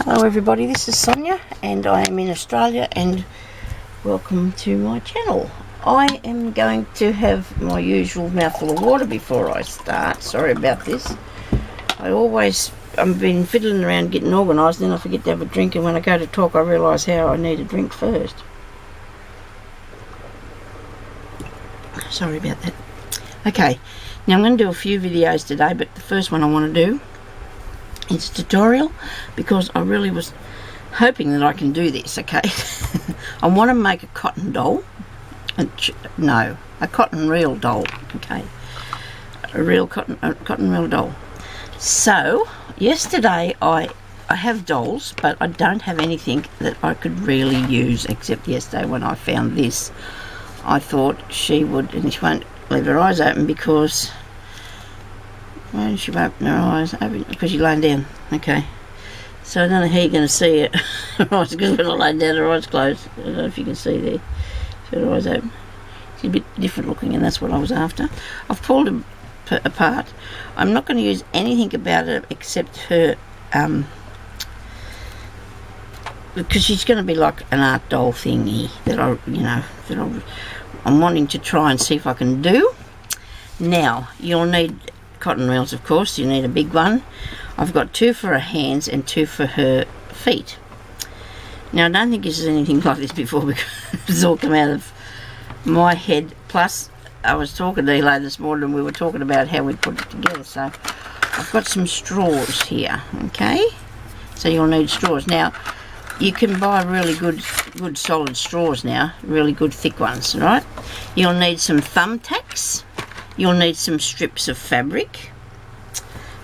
Hello everybody, this is Sonia and I am in Australia and welcome to my channel. I am going to have my usual mouthful of water before I start. Sorry about this. I've been fiddling around getting organised and then I forget to have a drink, and when I go to talk I realise how I need a drink first. Sorry about that. Okay, now I'm going to do a few videos today, but the first one I want to do it's a tutorial because I really was hoping that I can do this. Okay, I want to make a cotton doll, a cotton reel doll. Okay, a real cotton reel doll. So yesterday I have dolls, but I don't have anything that I could really use except yesterday when I found this. I thought she would, and she won't leave her eyes open because. Why she won't open her eyes? Because she's laying down. Okay. So I don't know how you're going to see it. Her eyes, because when I lay down, her eyes closed. I don't know if you can see there. She's got her eyes open. She's a bit different looking, and that's what I was after. I've pulled her apart. I'm not going to use anything about her except her, because she's going to be like an art doll thingy that I'm wanting to try and see if I can do. Now, you'll need cotton reels, of course. You need a big one. I've got 2 for her hands and 2 for her feet. Now I don't think this is anything like this before because it's all come out of my head. Plus I was talking to D.I.Y this morning and we were talking about how we put it together. So I've got some straws here. Okay, so you'll need straws. Now you can buy really good solid straws now, really good thick ones, right? You'll need some thumbtacks. You'll need some strips of fabric,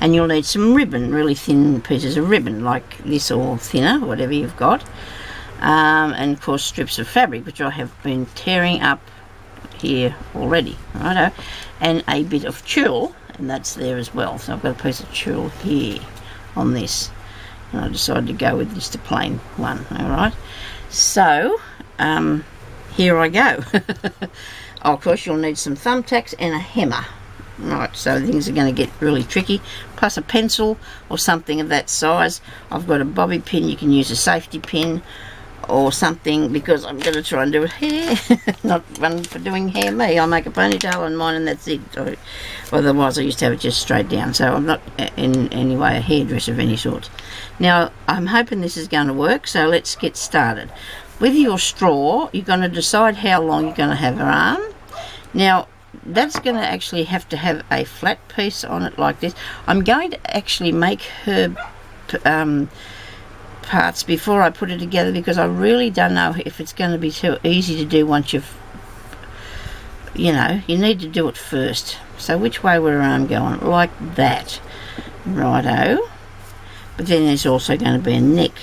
and you'll need some ribbon, really thin pieces of ribbon like this or thinner, whatever you've got, and of course strips of fabric, which I have been tearing up here already, righto, and a bit of tulle, and that's there as well. So I've got a piece of tulle here on this, and I decided to go with just a plain one. Alright, so here I go. Oh, of course you'll need some thumbtacks and a hammer. Right, so things are going to get really tricky. Plus a pencil or something of that size. I've got a bobby pin. You can use a safety pin or something because I'm going to try and do hair. Not one for doing hair me. I'll make a ponytail on mine and that's it. Otherwise I used to have it just straight down. So I'm not in any way a hairdresser of any sort. Now I'm hoping this is going to work, so let's get started. With your straw, you're going to decide how long you're going to have her arm. Now, that's going to actually have to have a flat piece on it like this. I'm going to actually make her parts before I put it together because I really don't know if it's going to be too easy to do once you've, you need to do it first. So which way will her arm go on? Like that. Righto. But then there's also going to be a neck.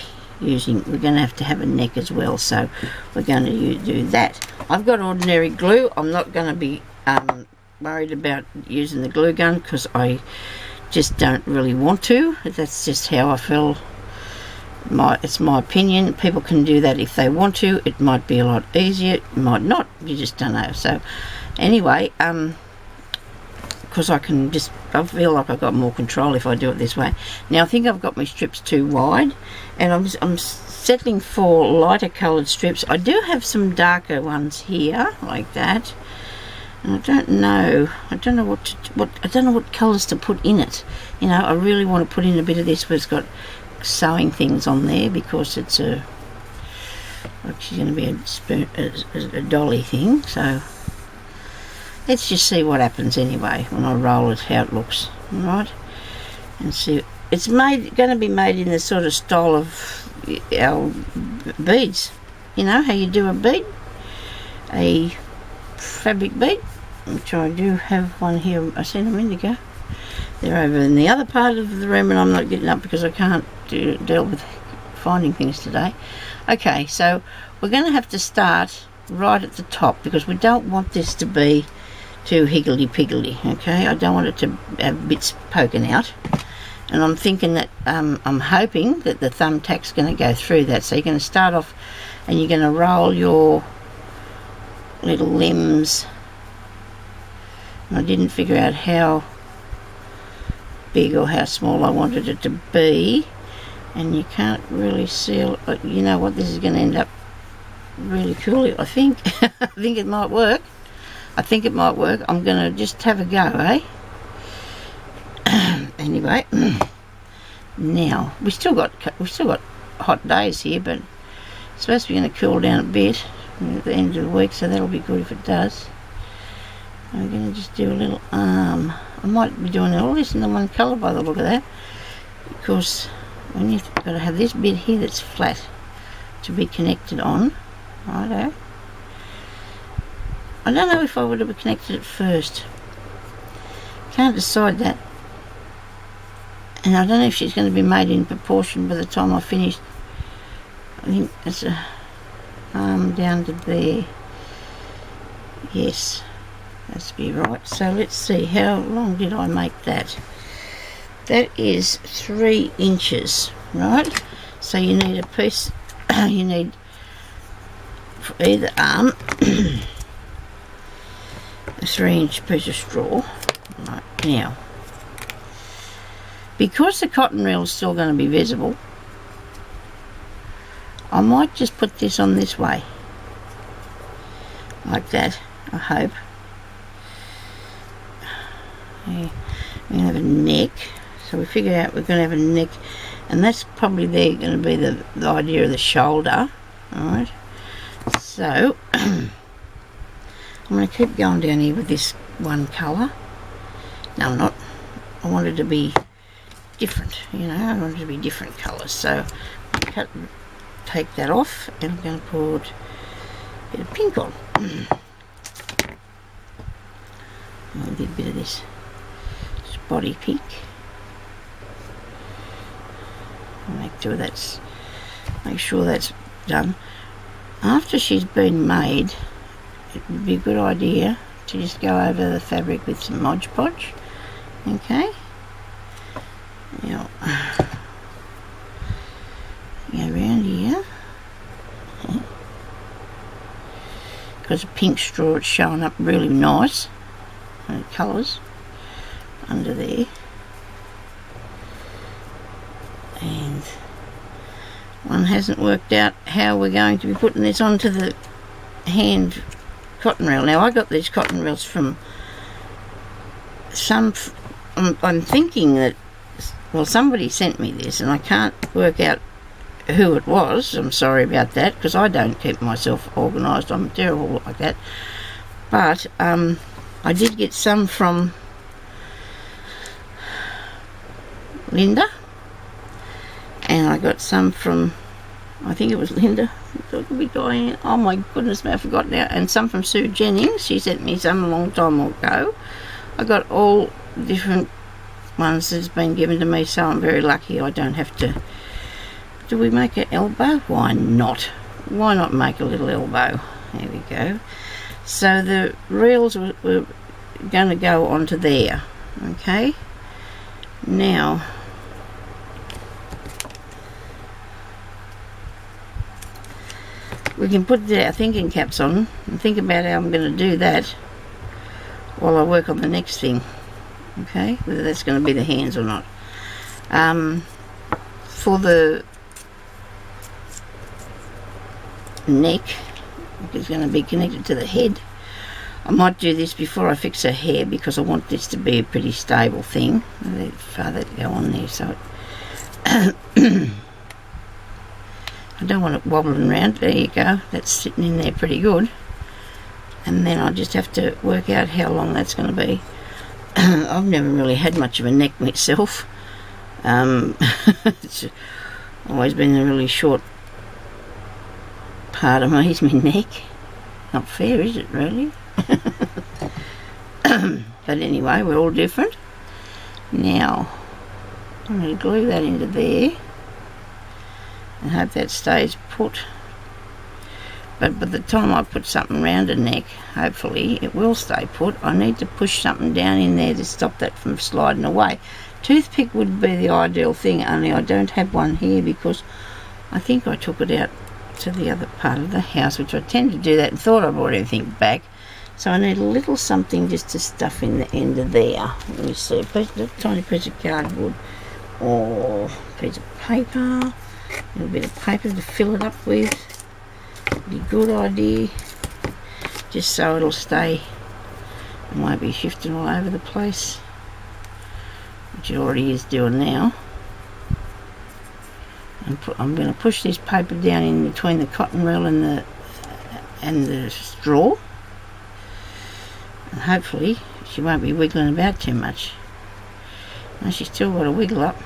We're going to have a neck as well, so we're going to do that. I've got ordinary glue. I'm not going to be worried about using the glue gun because I just don't really want to. That's just how I feel. It's my opinion. People can do that if they want to. It might be a lot easier, it might not, you just don't know. So anyway, because I feel like I've got more control if I do it this way. Now I think I've got my strips too wide, and I'm settling for lighter coloured strips. I do have some darker ones here, like that, and I don't know what colours to put in it. I really want to put in a bit of this where it's got sewing things on there because it's like she's going to be a dolly thing. So let's just see what happens anyway when I roll it, how it looks. Alright, and see. It's going to be made in the sort of style of our beads. You know how you do a bead, a fabric bead, which I do have one here. I sent them in to go. They're over in the other part of the room, and I'm not getting up because I can't deal with finding things today. Okay, so we're going to have to start right at the top because we don't want this to be too higgledy-piggledy, okay? I don't want it to have bits poking out. And I'm thinking that, I'm hoping that the thumbtack's going to go through that. So you're going to start off and you're going to roll your little limbs. And I didn't figure out how big or how small I wanted it to be. and you can't really seal, but you know what, this is going to end up really cool, I think. I think it might work. I'm going to just have a go, eh? Anyway, now we've still got hot days here, but it's supposed to be going to cool down a bit at the end of the week, so that'll be good if it does. I'm going to just do a little arm. I might be doing all this in the one colour by the look of that, because when you've got to have this bit here that's flat to be connected on. Righto. I don't know if I would have connected it first. Can't decide that. And I don't know if she's going to be made in proportion by the time I finish. I think it's a arm down to there. Yes, that's be right. So let's see, how long did I make that? That is 3 inches, right? So you need a piece, you need for either arm a 3-inch piece of straw. Right, now, because the cotton reel is still going to be visible, I might just put this on this way, like that, I hope. Yeah, we're going to have a neck, so we figured out we're going to have a neck, and that's probably there going to be the idea of the shoulder. Alright, so I'm going to keep going down here with this one colour. No, I'm not. I want it to be different, you know, I want it to be different colours. So I'll take that off, and I'm going to put a bit of pink on. I'll do a bit of this spotty pink. I'll make sure that's done. After she's been made, it would be a good idea to just go over the fabric with some Mod Podge. Okay. Now, go around here. Because the pink straw, it's showing up really nice. And colours under there. And one hasn't worked out how we're going to be putting this onto the hand cotton reel. Now, I got these cotton reels from I'm thinking that, well, somebody sent me this, and I can't work out who it was. I'm sorry about that, because I don't keep myself organised. I'm terrible like that. But I did get some from Linda, and I got some from, I think it was Linda. It could be Diane. Oh my goodness, I forgot now. And some from Sue Jennings. She sent me some a long time ago. I got all different ones that's been given to me, so I'm very lucky I don't have to. Do we make an elbow? Why not? Why not make a little elbow? There we go. So the reels were going to go onto there. Okay. Now, we can put our thinking caps on and think about how I'm going to do that while I work on the next thing. Okay, whether that's going to be the hands or not. For the neck, it's going to be connected to the head. I might do this before I fix her hair, because I want this to be a pretty stable thing. Let that go on there, so I don't want it wobbling around. There you go, that's sitting in there pretty good. And then I'll just have to work out how long that's going to be. I've never really had much of a neck myself. It's always been a really short part of me is my neck. Not fair, is it, really? But anyway, we're all different. Now, I'm going to glue that into there and hope that stays put. But by the time I put something around her neck, hopefully it will stay put. I need to push something down in there to stop that from sliding away. Toothpick would be the ideal thing, only I don't have one here because I think I took it out to the other part of the house, which I tend to do that and thought I brought everything back. So I need a little something just to stuff in the end of there. Let me see, a tiny piece of cardboard or piece of paper, a little bit of paper to fill it up with. Be a good idea, just so it'll stay and won't be shifting all over the place, which it already is doing now. And I'm going to push this paper down in between the cotton reel and the straw, and hopefully she won't be wiggling about too much. Now she's still got to wiggle up.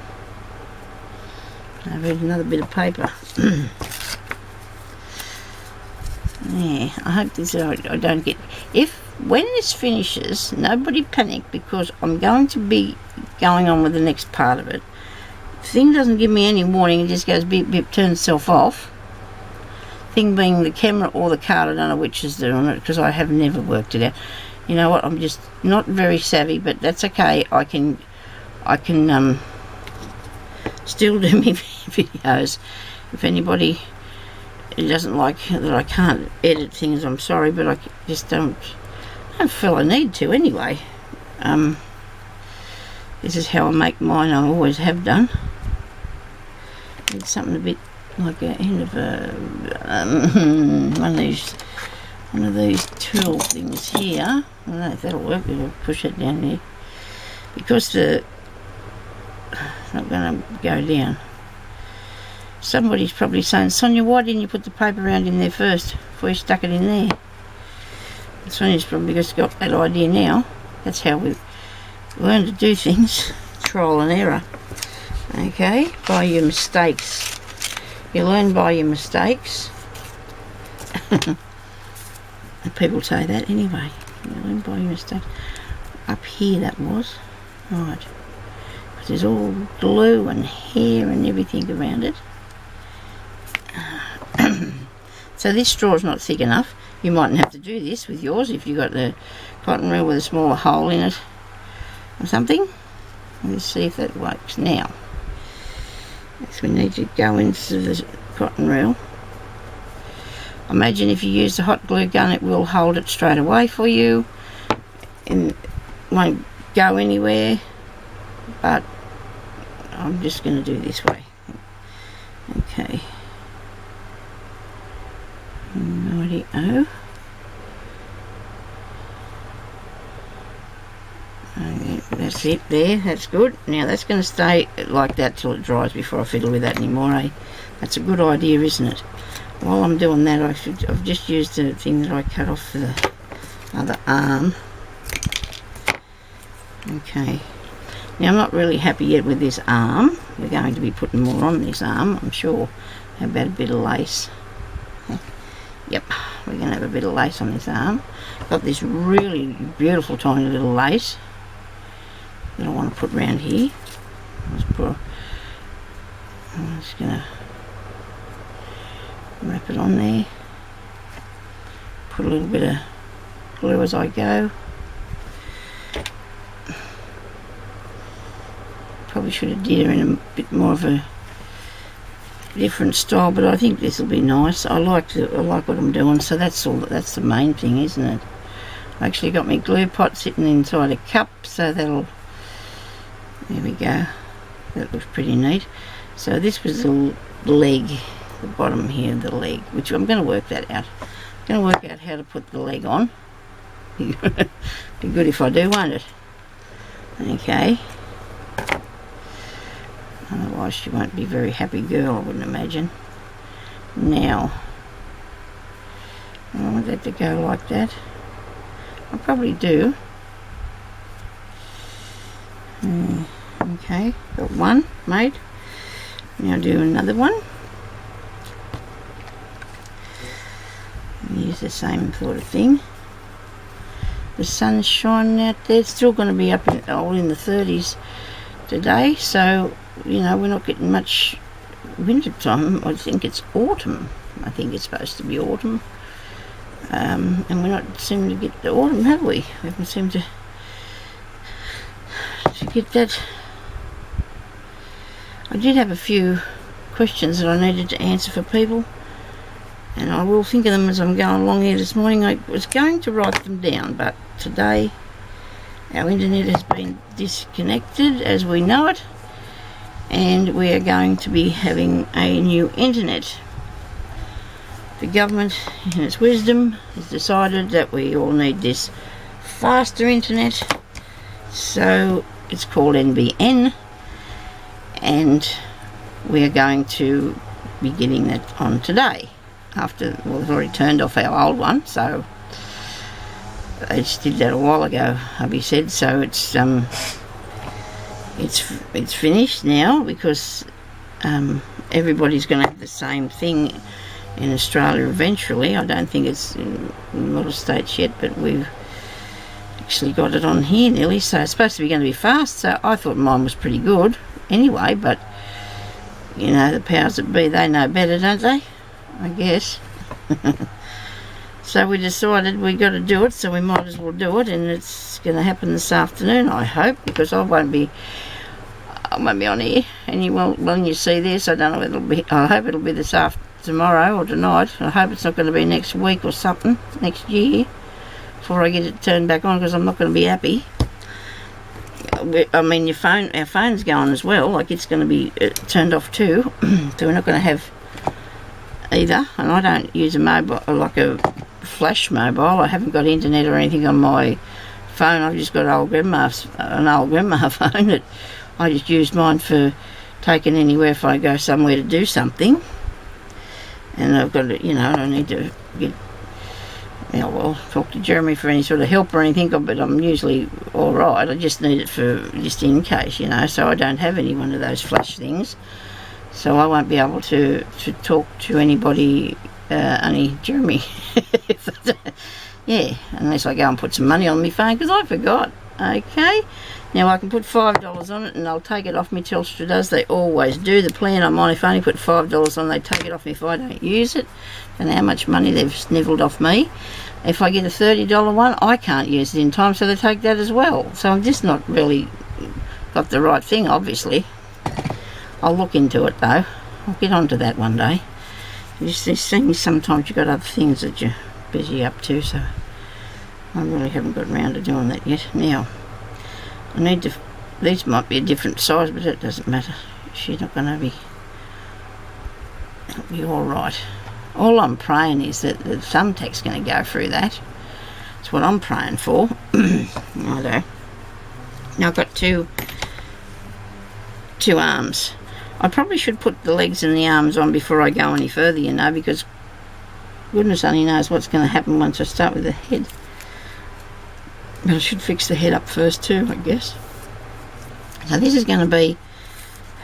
I've had another bit of paper. Yeah, I hope this I don't get. When this finishes, nobody panic, because I'm going to be going on with the next part of it. The thing doesn't give me any warning, it just goes beep beep, turns itself off. Thing being the camera or the card, I don't know which is doing it, because I have never worked it out. You know what, I'm just not very savvy, but that's okay. I can still do my videos. If anybody doesn't like that I can't edit things, I'm sorry, but I just don't feel I need to anyway. This is how I make mine. I always have done. It's something a bit like a end of a one of these tool things here. I don't know if that'll work. I'll push it down there, because it's not going to go down. Somebody's probably saying, Sonia, why didn't you put the paper round in there first before you stuck it in there? Sonia's probably just got that idea now. That's how we learn to do things. Trial and error. Okay, by your mistakes. You learn by your mistakes. And people say that anyway. You learn by your mistakes. Up here that was. Right. Because there's all glue and hair and everything around it. So this straw is not thick enough. You mightn't have to do this with yours if you've got the cotton reel with a smaller hole in it or something. Let's see if that works now. So we need to go into the cotton reel. Imagine if you use the hot glue gun, it will hold it straight away for you and won't go anywhere, but I'm just going to do this way. Okay. Righty-o. That's it there, that's good. Now that's going to stay like that till it dries before I fiddle with that anymore, eh? That's a good idea, isn't it? While I'm doing that, I've just used the thing that I cut off for the other arm. Okay. Now I'm not really happy yet with this arm. We're going to be putting more on this arm, I'm sure. How about a bit of lace? Yep, we're going to have a bit of lace on this arm. Got this really beautiful tiny little lace that I want to put around here. I'm just going to wrap it on there. Put a little bit of glue as I go. Probably should have did her in a bit more of a different style, but I think this will be nice. I like what I'm doing, so that's the main thing, isn't it? I actually got my glue pot sitting inside a cup, so there we go. That looks pretty neat. So this was the leg, the bottom here, the leg, which I'm going to work that out. I'm going to work out how to put the leg on. Be good if I do, won't it? Okay. Otherwise she won't be a very happy girl, I wouldn't imagine. Now, I want that to go like that. I probably do. Okay, got one made. Now do another one. Use the same sort of thing. The sun's shining out there. It's still going to be up in the 30s today, so you know we're not getting much winter time. I think it's autumn. I think it's supposed to be autumn, and we're not seeming to get the autumn, have we? We haven't seemed to get that. I did have a few questions that I needed to answer for people, and I will think of them as I'm going along here this morning. I was going to write them down, but today our internet has been disconnected as we know it, and we are going to be having a new internet. The government, in its wisdom, has decided that we all need this faster internet, so it's called NBN, and we are going to be getting that on today. After, well, we've already turned off our old one, so I just did that a while ago, hubby said. So it's finished now, because everybody's going to have the same thing in Australia eventually. I don't think it's in a lot of states yet, but we've actually got it on here nearly, so it's supposed to be going to be fast. So I thought mine was pretty good anyway, but you know, the powers that be, they know better, don't they? I guess. So we decided we got to do it, so we might as well do it, and it's going to happen this afternoon, I hope, because I won't be on here. And when you see this, I don't know whether it'll be. I hope it'll be tomorrow or tonight. I hope it's not going to be next week or something, next year, before I get it turned back on, because I'm not going to be happy. I mean, our phone's going as well, like it's going to be turned off too, so we're not going to have either. And I don't use a mobile, like a flash mobile. I haven't got internet or anything on my phone. I've just got an old grandma phone that I just use mine for taking anywhere if I go somewhere to do something. And I've got to, you know, I don't need to get, yeah, well, talk to Jeremy for any sort of help or anything, but I'm usually alright. I just need it for just in case, you know, so I don't have any one of those flash things. So I won't be able to talk to anybody, only Jeremy. Yeah, unless I go and put some money on my phone, because I forgot. Okay, now I can put $5 on it and they'll take it off me. Telstra does, they always do. The plan I'm on, if I only put $5 on, they take it off me if I don't use it. And how much money they've snivelled off me. If I get a $30 one, I can't use it in time, so they take that as well. So I'm just not really got the right thing, obviously. I'll look into it though. I'll get onto that one day. Just these things, sometimes you've got other things that you're busy up to, so I really haven't got around to doing that yet. Now, I need to, these might be a different size, but it doesn't matter. She's not going to be, it'll be alright. All I'm praying is that the thumbtack's going to go through that. That's what I'm praying for. Righto. Now I've got two arms. I probably should put the legs and the arms on before I go any further, you know, because goodness only knows what's going to happen once I start with the head. But I should fix the head up first too, I guess. So this is going to be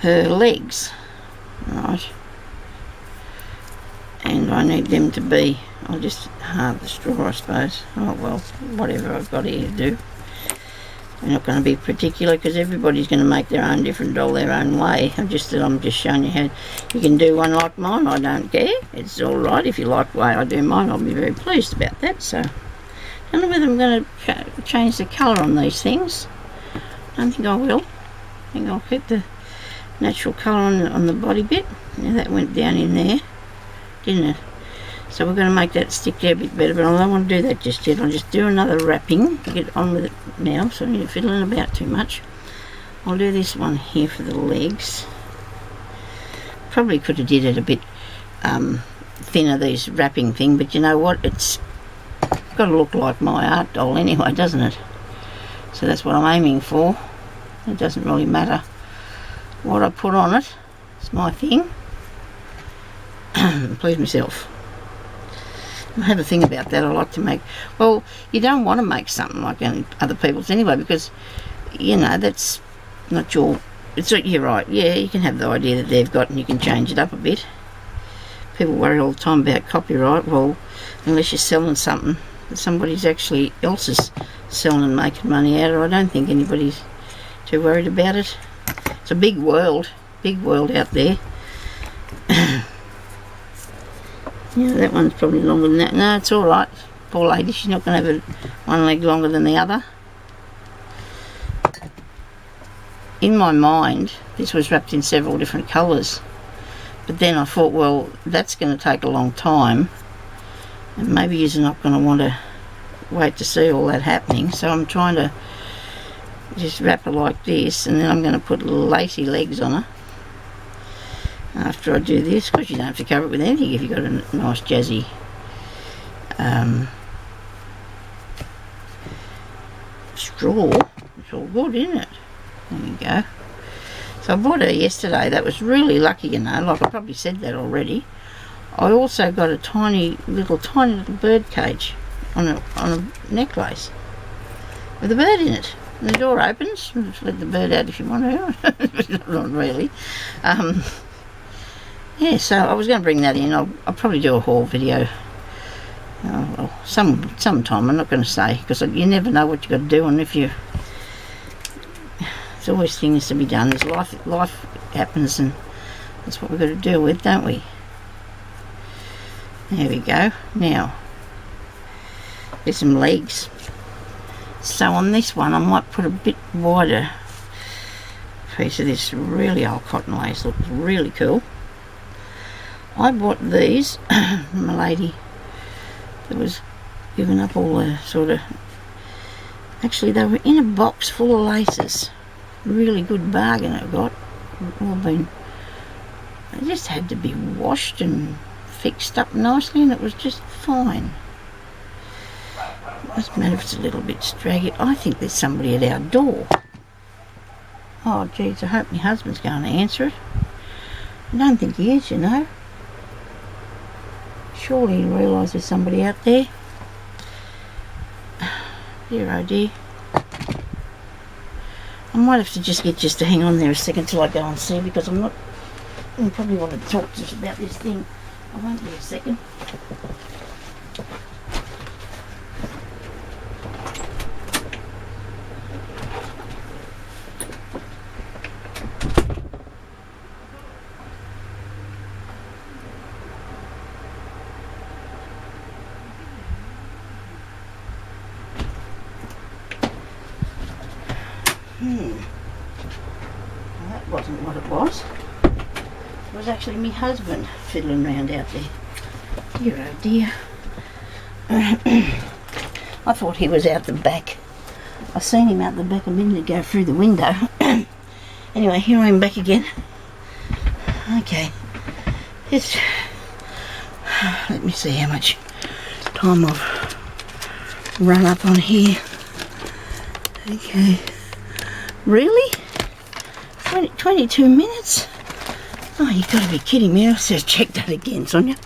her legs, right? And I need them to be, I'll just halve the straw, I suppose. Oh well, whatever I've got here to do. We're not going to be particular, because everybody's going to make their own different doll their own way. I'm just showing you how you can do one like mine. I don't care. It's all right if you like the way I do mine. I'll be very pleased about that. So, I don't know whether I'm going to change the colour on these things. I don't think I will. I think I'll keep the natural colour on the body bit. Now that went down in there, didn't it? So we're going to make that stick there a bit better, but I don't want to do that just yet. I'll just do another wrapping to get on with it now, so I'm not fiddling about too much. I'll do this one here for the legs. Probably could have did it a bit thinner, these wrapping thing, but you know what? It's got to look like my art doll anyway, doesn't it? So that's what I'm aiming for. It doesn't really matter what I put on it. It's my thing. Please myself. I have a thing about that. I like to make, well, you don't want to make something like other people's anyway, because, you know, that's not your, it's not, you're right, yeah, you can have the idea that they've got and you can change it up a bit. People worry all the time about copyright. Well, unless you're selling something that somebody's actually else is selling and making money out of, I don't think anybody's too worried about it. It's a big world out there. Yeah, that one's probably longer than that. No, it's all right. Poor lady, she's not going to have one leg longer than the other. In my mind, this was wrapped in several different colours. But then I thought, well, that's going to take a long time. And maybe you're not going to want to wait to see all that happening. So I'm trying to just wrap her like this. And then I'm going to put little lacy legs on her. after I do this, because you don't have to cover it with anything if you've got a nice jazzy straw. It's all good, isn't it? There you go. So I bought her yesterday. That was really lucky, you know, like I probably said that already. I also got a tiny little bird cage on a necklace with a bird in it. And the door opens. Just let the bird out if you want to. Not really. Yeah, so I was going to bring that in. I'll probably do a haul video. Well, sometime. I'm not going to say, because you never know what you've got to do, and if you... There's always things to be done. There's life happens, and that's what we've got to deal with, don't we? There we go. Now, there's some legs. So on this one, I might put a bit wider piece of this really old cotton lace. Looks really cool. I bought these from a lady that was giving up all the sort of... Actually, they were in a box full of laces. Really good bargain I got. All been... They just had to be washed and fixed up nicely, and it was just fine. It doesn't matter if it's a little bit straggy. I think there's somebody at our door. Oh, geez, I hope my husband's going to answer it. I don't think he is, you know. Surely he'll realise there's somebody out there. Dear oh dear. I might have to just get to hang on there a second till I go and see, because I probably want to talk to us about this thing. I won't be a second. Well, that wasn't what it was. It was actually my husband fiddling around out there. Dear oh dear. I thought he was out the back. I seen him out the back a minute ago through the window. Anyway, here I am back again. Okay. Let me see how much time I've run up on here. Okay. Really? 22 minutes? Oh, you've got to be kidding me. I'll just check that again, Sonia.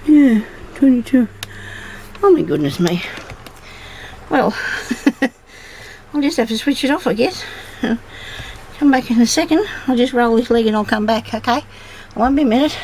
Yeah, 22. Oh my goodness me. Well, I'll just have to switch it off, I guess. Come back in a second. I'll just roll this leg and I'll come back, okay? I won't be a minute.